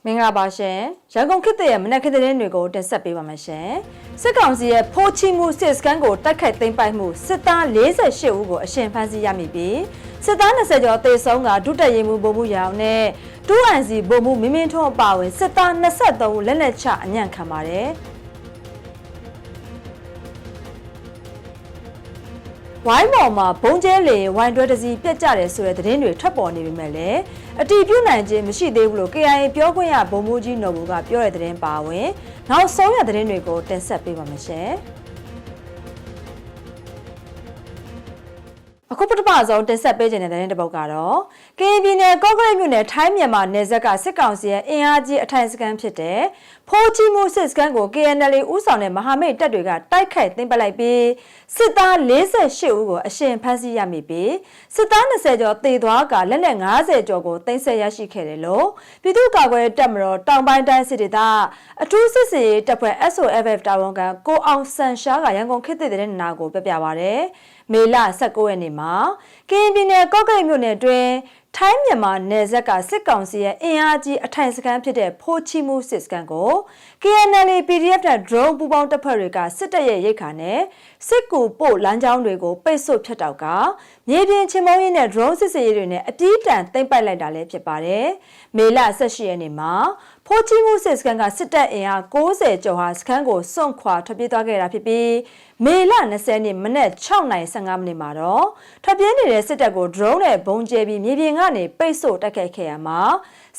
မင်္ဂလာပါရှင်ရန်ကုန်ခေတ်သစ်ရဲ့မနက်ခင်းသတင်းတွေကိုတင်ဆက်ပေးပါမယ်ရှင်စစ်ကောင်စီရဲ့ဖိုးချီမှုစစ်စခန်းကိုတိုက်ခိုက်သိမ်းပိုက်မှုစစ်သား48ဦးကိုအရှင်ဖမ်းဆီးရမိပြီးစစ်သား20ကျော်သေဆုံးကဒုတက်ရင်မှုဗိုလ်မှူးရောင်နဲ့2NC ဗိုလ်မှူးမင်းမင်းထွန်းအပါအဝင်စစ်သား23ဦးလက်နက်ချအညံ့ခံပါတယ်ဝိုင်းပေါ်မှာဘုံကျဲလေဝိုင်းတွဲတစီပြက်ကြတယ်ဆိုတဲ့သတင်းတွေထွက်ပေါ်နေပေမဲ့လည်းအတီးပြုတ်နိုင်ခြင်းမရှိသေးဘူးလို့ KIA ပြောခွင့်ရဗိုလ်မှူးကြီးနော်ဘူကပြောတဲ့သတင်းပါဝင်နောက်ဆုံးရသတင်းတွေကိုတင်ဆက်ပေးပါမယ်ရှင်အခုပထမဆုံးတင်ဆက်ပေးခြင်းတဲ့သတင်းတစ်ပုဒ်ကတော့ကရင်ပြည်နယ်ကော့ကရိတ်မြို့နယ်ထိုင်းမြန်မာနယ်စပ်ကစစ်ကောင်စီရဲ့အင်အားကြီးအထိုင်စခန်းဖြစ်တဲ့ဖိုးချီမှုစစ်စခန်းကို KNL ဦးဆောင်တဲ့မဟာမိတ်တပ်တွေကတိုက်ခိုက်သိမ်းပိုက်လိုက်ပြီးစစ်သား48ဦးကိုအရှင်ဖမ်းဆီးရမိပြီးစစ်သား20ကျော်သေသွားကလက်နက်50ကျော်ကိုသိမ်းဆည်းရရှိခဲ့တယ်လို့ပြည်သူ့ကာကွယ်တပ်မတော်တောင်ပိုင်းတိုင်းစစ်ဒေသအထူးစစ်စင်ရေးတပ်ဖွဲ့ SOFF တာဝန်ခံကိုအောင်ဆန်ရှားကရန်ကုန်ခေတ်သစ်သတင်းနာကိုပြပြပါရယ်မေလ19ရက်နေ့မှာကရင်ပြည်နယ်ကော့ကရိတ်မြို့နယ်တွင်ထိုင်းမြန်မာနယ်စပ်ကစစ်ကောင်စီရဲ့အင်အားကြီးအထိုင်စခန်းဖြစ်တဲ့ဖိုးချီမှုစစ်စခန်းကို KNL PDF နဲ့ drone ပူးပေါင်းတပ်ဖွဲ့တွေကစစ်တပ်ရဲ့ရိတ်ခါနဲ့စစ်ကူပို့လမ်းကြောင်းတွေကိုပိတ်ဆို့ဖျက်တောက်ကမြေပြင်ချင်မုံရေးနဲ့ drone စစ်စေးတွေနဲ့အပြည့်တန်သိမ်းပိုက်လိုက်တာလည်းဖြစ်ပါတယ်။မေလ18ရက်နေ့မှာဖိုးချီမှုစစ်စခန်းကစစ်တပ်အင်အား90ကျော်ဟာစခန်းကိုစွန့်ခွာထွက်ပြေးသွားခဲ့တာဖြစ်ပြီးမေလ20ရက်နေ့မနက်6:15မိနစ်မှာတော့ထွက်ပြေးနေတဲ့စစ်တပ်ကို drone နဲ့ဘုံကျဲပြီးမြေပြင်ကနေပိတ်ဆို့တိုက်ခိုက်ခဲ့ရမှာ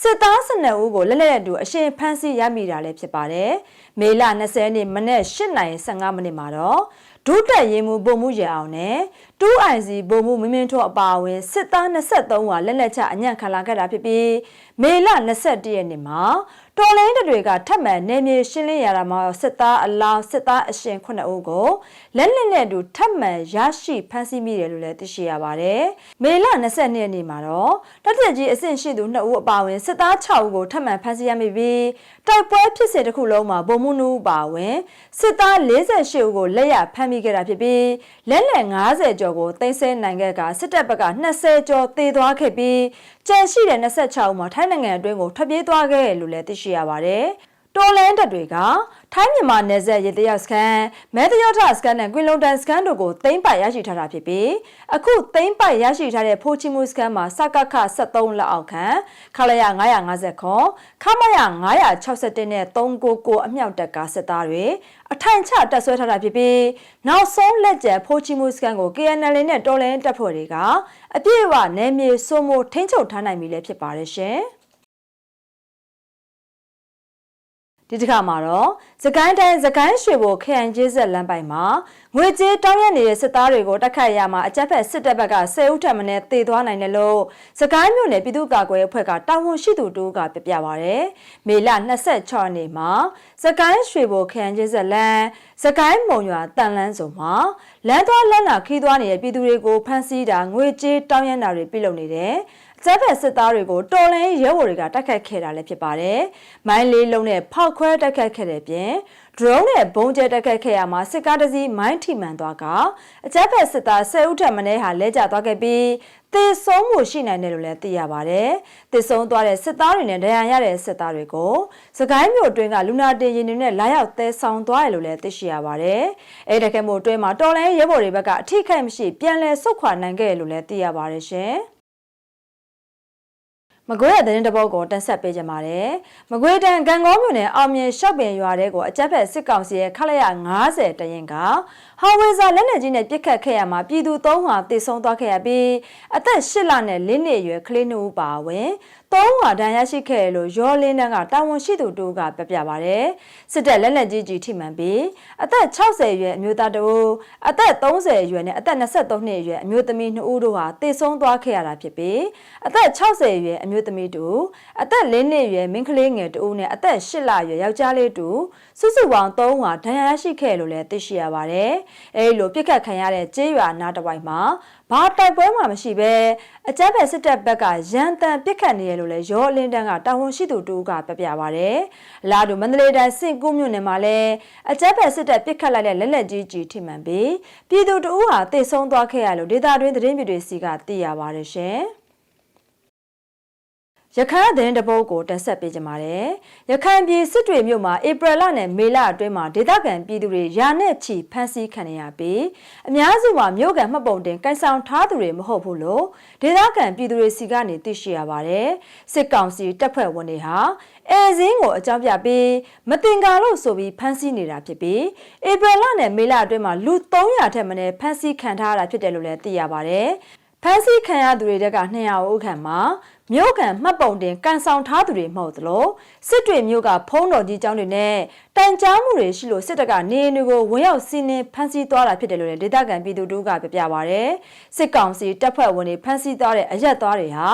စစ်သား12ဦးကိုလက်လက်တူအရှင်ဖမ်းဆီးရမိတာလည်းဖြစ်ပါတယ်။မေလ20ရက်နေ့မနက်8:15မိနစ်မှာတော့ဒုတက်ရင်မှုဗိုလ်မှူးရအောင်နဲ့ 2NC ဗိုလ်မှူးမင်းမင်းထွန်းအပါအဝင်စစ်သား23ဦးလက်လက်ချအညံ့ခံလာခဲ့တာဖြစ်ပြီးမေလ21ရက်နေ့မှာတော်လိုင်းတွေကထပ်မံနေမြေရှင်းလင်းရတာမှာစစ်သားအလောင်းစစ်သားအရှင်9ဦးကိုလက်လက်နဲ့တူထပ်မံရရှိဖမ်းဆီးမိတယ်လို့လည်းသိရှိရပါတယ်။မေလ22ရက်နေ့မှာတော့တပ်သက်ကြီးအဆင့်ရှိသူ2ဦးအပါအဝင်စစ်သား6ဦးကိုထပ်မံဖမ်းဆီးရမိပြီးတိုက်ပွဲဖြစ်စဉ်တစ်ခုလုံးမှာဗိုလ်မှူး2ဦးပါဝင်စစ်သား48ဦးကိုလက်ရဖမ်းမိခဲ့တာဖြစ်ပြီးလက်လက်50ကျော်ကိုသိမ်းဆည်းနိုင်ခဲ့ကစစ်တပ်ဘက်က20ကျော်သေသွားခဲ့ပြီးကြန့်ရှိတဲ့26ဦးမှာထိုင်းနိုင်ငံအတွင်းကိုထွက်ပြေးသွားခဲ့လို့လည်းသိရှိရပါတယ်။တော်လန်တပ်တွေကထိုင်းမြန်မာနယ်စပ်ရေတရောက်စခန်းမဲတရောက်ထစခန်းနဲ့ကွင်လုံတန်စခန်းတို့ကိုသိမ်းပိုက်ရရှိထားတာဖြစ်ပြီးအခုသိမ်းပိုက်ရရှိထားတဲ့ဖိုးချီမှုစခန်းမှာစကခ73လက်အောက်ခံခလာရ950ခွန်ခမရ961နဲ့399အမြောက်တပ်ကစစ်သားတွေအထိုင်ချတပ်ဆွဲထားတာဖြစ်ပြီးနောက်ဆုံးလက်ကျန်ဖိုးချီမှုစခန်းကို KNL နဲ့တော်လန်တပ်ဖွဲ့တွေကအပြည့်အဝနယ်မြေစိုးမိုးထိန်းချုပ်ထားနိုင်ပြီလည်းဖြစ်ပါတယ်ရှင်။ဒီတစ်ခါမှာတော့စကိုင်းတိုင်းစကိုင်းရွှေဘိုခရိုင်ကျေးဆက်လမ်းပိုင်မှာငွေကြေးတောင်းရနေတဲ့စစ်သားတွေကိုတိုက်ခိုက်ရမှာအကြမ်းဖက်စစ်တပ်ဘက်က10ဦးထက်မနည်းသေသွားနိုင်တယ်လို့စကိုင်းမြို့နယ်ပြည်သူ့ကာကွယ်ရေးအဖွဲ့ကတာဝန်ရှိသူတို့ကပြပါရယ်မေလ26ရက်နေ့မှာစကိုင်းရွှေဘိုခရိုင်ကျေးဆက်လမ်းစကိုင်းမုံရွာတန်လန်းစုံမှာလမ်းသွားလမ်းလာခီးသွားနေတဲ့ပြည်သူတွေကိုဖမ်းဆီးတာငွေကြေးတောင်းရတာတွေပြုလုပ်နေတယ်ကျန်းဖက်စစ်သားတွေကိုတော်လင်းရဲဘော်တွေကတိုက်ခိုက်ခဲ့တာလည်းဖြစ်ပါတယ်။မိုင်းလေးလုံးနဲ့ဖောက်ခွဲတိုက်ခိုက်ခဲ့တဲ့ပြင် drone နဲ့ဘုံကျဲတိုက်ခိုက်ခဲ့ရမှာစစ်ကားတစ်စီးမိုင်းထိမှန်သွားကအကျန်းဖက်စစ်သား10ဦးထက်မနည်းဟာလဲကျသွားခဲ့ပြီးသေဆုံးမှုရှိနိုင်တယ်လို့လည်းသိရပါတယ်။သေဆုံးသွားတဲ့စစ်သားတွေနဲ့ဒဏ်ရာရတဲ့စစ်သားတွေကိုစကိုင်းမြို့အတွင်းကလူနာတင်ရင်တွေနဲ့လာရောက်သဲဆောင်သွားတယ်လို့လည်းသိရှိရပါတယ်။အဲဒီတိုက်ခိုက်မှုအတွင်းမှာတော်လင်းရဲဘော်တွေဘက်ကအထိခိုက်မရှိပြန်လည်ဆုတ်ခွာနိုင်ခဲ့တယ်လို့လည်းသိရပါတယ်ရှင်။မကွေးရတဲ့တပုတ်ကိုတင်ဆက်ပေးကြပါမယ်။မကွေးတန်ကံကောမြို့နယ်အောင်မြေရှော့ပင်ရွာတဲကိုအကြမ်းဖက်စစ်ကောင်စီရဲ့ခလရ90တရင်ကဟောင်ဝေဇာလက်နက်ကြီးနဲ့ပစ်ခတ်ခဲ့ရမှာပြည်သူ3ဟာသေဆုံးသွားခဲ့ရပြီးအသက်8လနဲ့4နှစ်အရွယ်ကလေး2ဦးပါဝင်3ဟာဒဏ်ရာရှိခဲ့တယ်လို့ရောလင်းတန်းကတာဝန်ရှိသူတို့ကပြပါရယ်စစ်တပ်လက်နက်ကြီးကြီးထိမှန်ပြီးအသက်60အရွယ်အမျိုးသား2ဦးအသက်30အရွယ်နဲ့အသက်23နှစ်အရွယ်အမျိုးသမီး2ဦးတို့ဟာသေဆုံးသွားခဲ့ရတာဖြစ်ပြီးအသက်60အရွယ်အမျိုးသမီး2အသက်4နှစ်အရွယ်မိန်းကလေးငယ်2ဦးနဲ့အသက်8လအရွယ်ယောက်ျားလေး2စုစုပေါင်း3ဟာဒဏ်ရာရှိခဲ့လို့လည်းသိရှိရပါတယ်အဲဒီလိုပြစ်ခတ်ခံရတဲ့ကျေးရွာနားတစ်ဝိုက်မှာဘာတိုက်ပွဲမှမရှိဘဲအကြမ်းဖက်စစ်တပ်ဘက်ကရန်တမ်းပစ်ခတ်နေရလို့လည်းရောအလင်းတန်းကတာဝန်ရှိသူတို့ကပြပါရယ်။လာတူမန္တလေးတိုင်းစင်ကူးမြို့နယ်မှာလည်းအကြမ်းဖက်စစ်တပ်ပစ်ခတ်လိုက်တဲ့လက်လက်ကြီးကြီးထိမှန်ပြီးပြည်သူတို့ဟာသေဆုံးသွားခဲ့ရလို့ဒေသတွင်းသတင်းပြည်တွေစီကသိရပါတယ်ရှင်။ ရခိုင်သတင်းတပုတ်ကိုတင်ဆက်ပေးကြပါမယ်။ရခိုင်ပြည်စစ်တွေမြို့မှာဧပြီလနဲ့မေလအတွင်းမှာဒေသခံပြည်သူတွေရာနဲ့ချီဖမ်းဆီးခံရပြီးအများစုမှာမြို့ကန်မှတ်ပုံတင်ကိုင်ဆောင်ထားသူတွေမဟုတ်ဘူးလို့ဒေသခံပြည်သူတွေစီကနေသိရှိရပါတယ်။စစ်ကောင်စီတပ်ဖွဲ့ဝင်တွေဟာအဲဇင်းကိုအကြောင်းပြပြီးမတင်ကာလို့ဆိုပြီးဖမ်းဆီးနေတာဖြစ်ပြီးဧပြီလနဲ့မေလအတွင်းမှာလူ300ထက်မနည်းဖမ်းဆီးခံထားရတာဖြစ်တယ်လို့လည်းသိရပါတယ်။ဖမ်းဆီးခံရသူတွေက200ဦးခန့်မှာမြို့ကန်မှတ်ပုံတင်ကန်ဆောင်ထားသူတွေမဟုတ်သလိုစစ်တွေမြို့ကဖုံးတော်ကြီးကျောင်းတွေနဲ့တန်ကြားမှုတွေရှိလို့စစ်တပ်ကနေတွေကိုဝင်ရောက်စီးနင်းဖမ်းဆီးသွားတာဖြစ်တယ်လို့လည်းဒေသခံပြည်သူတို့ကပြောပြပါရယ်စစ်ကောင်စီတပ်ဖွဲ့ဝင်တွေဖမ်းဆီးသွားတဲ့အရက်သားတွေဟာ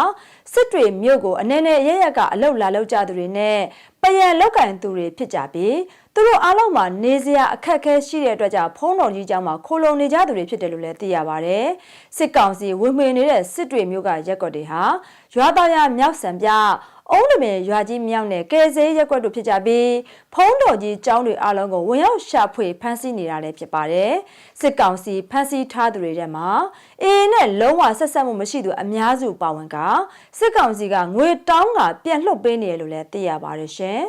စစ်တွေမြို့ကိုအနေနဲ့ရရက်ကအလုတ်လာလောက်ကြသူတွေနဲ့ပယံလောက်ကင်သူတွေဖြစ်ကြပြီးသူတို့အားလုံးမှာနေစရာအခက်အခဲရှိတဲ့အတွက်ကြောင့်ဖုံးတော်ကြီးကျောင်းမှာခိုလုံနေကြသူတွေဖြစ်တယ်လို့လည်းသိရပါရယ်စစ်ကောင်စီဝင်မှင်နေတဲ့စစ်တွေမြို့ကရက်ကွက်တွေဟာရွာသားရမြောက်စံပြအုံးတမင်ရွာကြီးမြောက်နဲ့ကဲစေးရက်ကွက်တို့ဖြစ်ကြပြီးဖုံးတော်ကြီးကျောင်းတွေအားလုံးကိုဝင်ရောက်ရှာဖွေဖမ်းဆီးနေတာလည်းဖြစ်ပါတယ်စစ်ကောင်စီဖမ်းဆီးထားသူတွေထဲမှာအေးနဲ့လုံးဝဆက်ဆက်မှုမရှိသူအများစုပါဝင်ကစစ်ကောင်စီကငွေတောင်းကပြန်လှုပ်ပေးနေတယ်လို့လည်းသိရပါတယ်ရှင်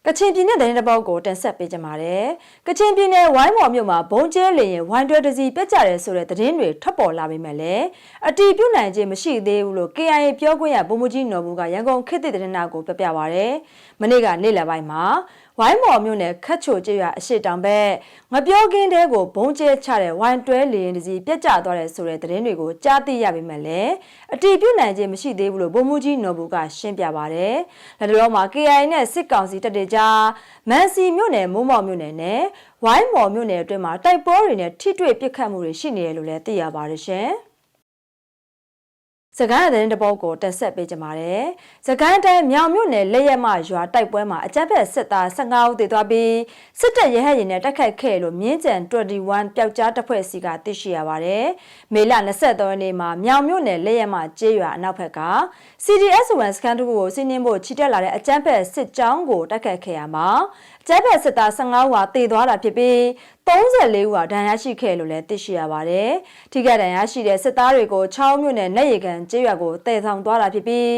ကချင်ပြည်နယ်သတင်းတပုတ်ကိုတင်ဆက်ပေးကြပါမယ်။ကချင်ပြည်နယ်ဝိုင်းမော်မြို့မှာဘုံကျဲလေရင်ဝိုင်းတွဲတစီပြက်ကြတယ်ဆိုတဲ့သတင်းတွေထွက်ပေါ်လာပေမဲ့လည်းအတီးပြုတ်နိုင်ခြင်းမရှိသေးဘူးလို့ KIA ပြောခွင့်ရဗိုလ်မှူးကြီးနော်ဘူးကရန်ကုန်ခေတ်သစ်သတင်းနာကိုပြပြပါရယ်။မနေ့ကနေ့လယ်ပိုင်းမှာဝိုင်းမော်မြို့နယ်ခတ်ချိုကျေးရွာအရှိတောင်ဘက်ငပြောကင်းတဲကိုဘုံကျဲချတဲ့ဝိုင်းတွဲလေရင်တစီပြက်ကျသွားတယ်ဆိုတဲ့သတင်းတွေကိုကြားသိရပေမဲ့လည်းအတီးပြုတ်နိုင်ခြင်းမရှိသေးဘူးလို့ဗိုလ်မှူးကြီးနော်ဘူးကရှင်းပြပါရယ်။ဒါတော့မှာ KIA နဲ့စစ်ကောင်စီတပ်တွေကြားမန်စီမြို့နယ်မိုးမော်မြို့နယ်နဲ့ဝိုင်းမော်မြို့နယ်အတွင်းမှာတိုက်ပွဲတွေနဲ့ထိတွေ့ပစ်ခတ်မှုတွေရှိနေတယ်လို့လည်းသိရပါတယ်ရှင်။စကိုင်းသတင်းတပုတ်ကိုတက်ဆက်ပေးကြပါမယ်။စကိုင်းတိုင်းမြောင်မြို့နယ်လက်ရက်မရွာတိုက်ပွဲမှာအကြမ်းဖက်စစ်သား15ဦးသေသွားပြီးစစ်တပ်ရဟတ်ရင်နဲ့တိုက်ခိုက်ခဲ့လို့မြင်းကြံ21ပျောက်ကြားတပ်ဖွဲ့စီကသိရှိရပါတယ်။မေလ23ရက်နေ့မှာမြောင်မြို့နယ်လက်ရက်မကျေးရွာအနောက်ဘက်က CDS1 စကန်တူကိုစီးနှင်းဖို့ချီတက်လာတဲ့အကြမ်းဖက်စစ်ကြောင်းကိုတိုက်ခိုက်ခဲ့ရမှာကျဲဘက်စစ်သား15ဦးဟာတည်သွားတာဖြစ်ပြီး34ဦးဟာဒဏ်ရာရှိခဲ့လို့လည်းသိရှိရပါတယ်။ထိခိုက်ဒဏ်ရာရှိတဲ့စစ်သားတွေကိုချောင်းမြို့နယ်နဲ့ရေကန်ကျေးရွာကိုတည်ဆောင်သွားတာဖြစ်ပြီး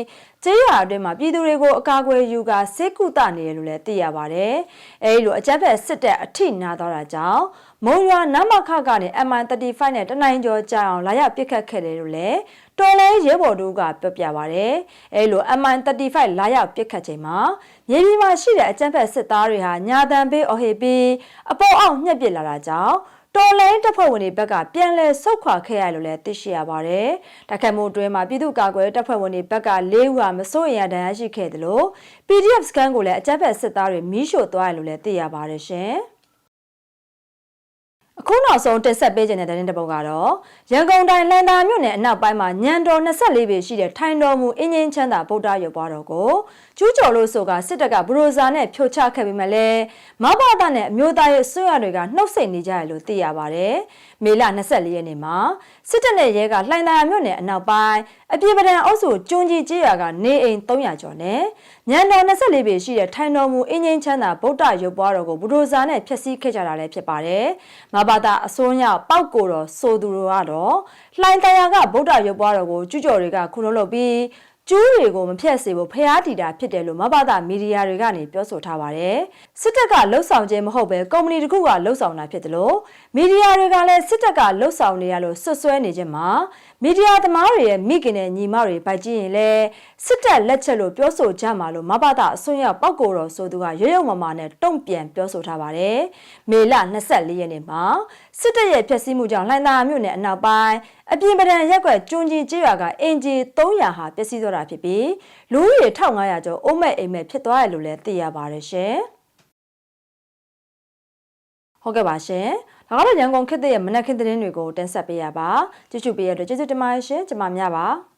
ကျေးရွာအတွင်းမှာပြည်သူတွေကိုအကာအကွယ်ယူကာစစ်ကူတနေရလို့လည်းသိရပါတယ်။အဲဒီလိုအကြမ်းဖက်စစ်တပ်အထိနာသွားတာကြောင့်မုံရွာနမခကနေ MI35 နဲ့တနိုင်ကျော်ကြာအောင်လာရောက်ပစ်ခတ်ခဲ့တယ်လို့လည်းတော်လဲရဲဘော်တို့ကပြောပြပါဗျ။အဲလို MI35 လာရောက်ပစ်ခတ်ချိန်မှာမြေပြင်မှာရှိတဲ့အကြမ်းဖက်စစ်သားတွေဟာညာတန်ပေးအော်ဟစ်ပြီးအပေါ်အောင်ညှက်ပစ်လာတာကြောင့်တော်လိုင်းတပ်ဖွဲ့ဝင်တွေဘက်ကပြန်လည်ဆုတ်ခွာခဲ့ရလို့လည်းသိရှိရပါတယ်။တိုက်ခိုက်မှုအတွင်းမှာပြည်သူ့ကာကွယ်တပ်ဖွဲ့ဝင်တွေဘက်က4ဦးဟာမစိုးရိမ်ရဒဏ်ရာရှိခဲ့တယ်လို့ PDF စကန်ကိုလည်းအကြမ်းဖက်စစ်သားတွေမီးရှို့သွားရလို့လည်းသိရပါတယ်ရှင်။အခုနောက်ဆုံးတက်ဆက်ပေးခြင်းတဲ့သတင်းတစ်ပုဒ်ကတော့ရန်ကုန်တိုင်းလန်တာမြို့နယ်အနောက်ပိုင်းမှာညံတော်24ပေရှိတဲ့ထိုင်တော်မူအင်းငင်းချမ်းသာဗုဒ္ဓရုပ်ပွားတော်ကိုကျူးကျော်လို့ဆိုကစစ်တပ်ကဘရိုဇာနဲ့ဖြိုချခဲ့ပေမဲ့လည်းမဘတာနဲ့အမျိုးသားရဲ့ဆွေရတွေကနှုတ်ဆက်နေကြရလို့သိရပါတယ်။မေလ24ရက်နေ့မှာစစ်တပ်နဲ့ရဲကလှိုင်သာယာမြို့နယ်အနောက်ပိုင်းအပြေပဒံအုပ်စုကျွန်းကြီးကျေးရွာကနေအိမ်300ကျော်နဲ့ညံတော်24ပေရှိတဲ့ထိုင်တော်မူအင်းငင်းချမ်းသာဗုဒ္ဓရုပ်ပွားတော်ကိုဘရိုဇာနဲ့ဖျက်ဆီးခဲ့ကြတာလည်းဖြစ်ပါတယ်။မဘာသာအစိုးရပောက်ကိုတော်ဆိုသူတို့ကတော့လှိုင်သာယာကဗုဒ္ဓရုပ်ပွားတော်ကိုကျူးကျော်တွေကခုလုံးလုပ်ပြီးကျူးတွေကိုမဖြတ်စေဖို့ဖျားတီတာဖြစ်တယ်လို့မဘာသာမီဒီယာတွေကနေပြောဆိုထားပါတယ်။စစ်တပ်ကလှုပ်ဆောင်ခြင်းမဟုတ်ပဲကုမ္ပဏီတစ်ခုကလှုပ်ဆောင်တာဖြစ်တယ်လို့မီဒီယာတွေကလည်းစစ်တပ်ကလှုပ်ဆောင်နေရလို့ဆွဆွဲနေခြင်းမှာမီဒီယာသမားတွေရဲ့မိခင်နဲ့ညီမတွေဗိုက်ကြည့်ရင်လည်းစစ်တပ်လက်ချက်လို့ပြောဆိုကြမှာလို့မဘာသာအစွန်းရောက်ပောက်ကိုတော်ဆိုသူကရုံရုံမာမာနဲ့တုံ့ပြန်ပြောဆိုထားပါတယ်။မေလ24ရက်နေ့မှာစစ်တပ်ရဲ့ဖျက်ဆီးမှုကြောင့်လှိုင်သာယာမြို့နယ်အနောက်ပိုင်းအပြင်ပဒံရက်ကွက်ကျွန်းကြီးကျေးရွာကအင်ဂျီ300ဟာပျက်စီးသွားတာဖြစ်ပြီးလူဦးရေ1500ကျော်အိုးမဲ့အိမ်မဲ့ဖြစ်သွားတယ်လို့လည်းသိရပါတယ်ရှင်။ဟုတ်ကဲ့ပါရှင်။ဒါကတော့ရန်ကုန်ခေတ်ရဲ့မနက်ခင်းသတင်းတွေကိုတင်ဆက်ပေးရပါ။ကြည့်ရှုပေးရတဲ့ကျေးဇူးတင်ပါတယ်ရှင်။ကျွန်မများပါ။